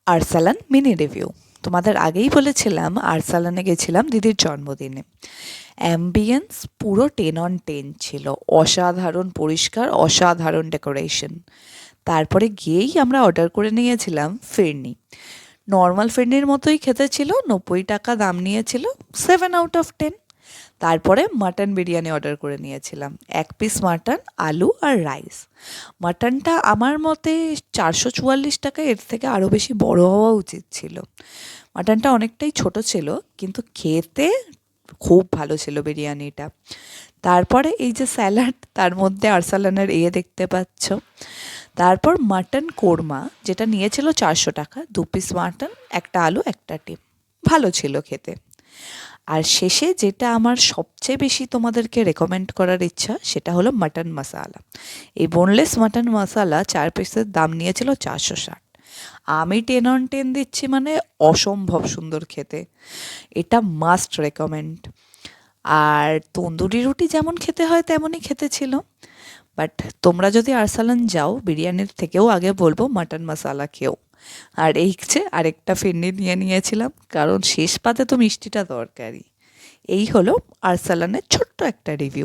Arsalan mini review. তোমাদের আগেই বলেছিলাম আরসালানে গেছিলাম দিদির জন্মদিনে। অ্যাম্বিয়েন্স পুরো 10/10 ছিল, অসাধারণ পরিষ্কার, অসাধারণ ডেকোরেশন। তারপরে গিয়েই আমরা অর্ডার করে নিয়েছিলাম ফিরনি। নর্মাল ফিরনির মতোই খেতে ছিল, 90 টাকা দাম নিয়েছিল, 7/10। তারপরে মাটন বিরিয়ানি অর্ডার করে নিয়েছিলাম, 1 পিস মাটন, আলু আর রাইস। মাটনটা আমার মতে 444 টাকা, এর থেকে আরও বেশি বড় হওয়া উচিত ছিল। মাটনটা অনেকটাই ছোট ছিল, কিন্তু খেতে খুব ভালো ছিল বিরিয়ানিটা। তারপরে এই যে স্যালাড, তার মধ্যে আরসালানের দেখতে পাচ্ছ। তারপর মাটন কোরমা, যেটা নিয়েছিল 400 টাকা, 2 পিস মাটন, একটা আলু, একটা ডিম। ভালো ছিল খেতে। আর শেষে যেটা আমার সবচেয়ে বেশি তোমাদেরকে রেকমেন্ড করার ইচ্ছা, সেটা হলো মাটন মশালা। এই বোনলেস মাটন মশালা 4 পিসের দাম নিয়েছিল 460। আমি 10/10 দিচ্ছি, মানে অসম্ভব সুন্দর খেতে। এটা মাস্ট রেকমেন্ড। আর তন্দুরি রুটি যেমন খেতে হয় তেমনই খেতে ছিল। বাট তোমরা যদি আরসালান যাও, বিরিয়ানির থেকেও আগে বলবো মাটন মশালা খেও। আর এই যে আরেকটা ফিরনি নিয়ে নিয়েছিলাম, কারণ শেষ পাতে তো মিষ্টিটা দরকারি। এই হলো আরসালানের ছোট্ট একটা রিভিউ।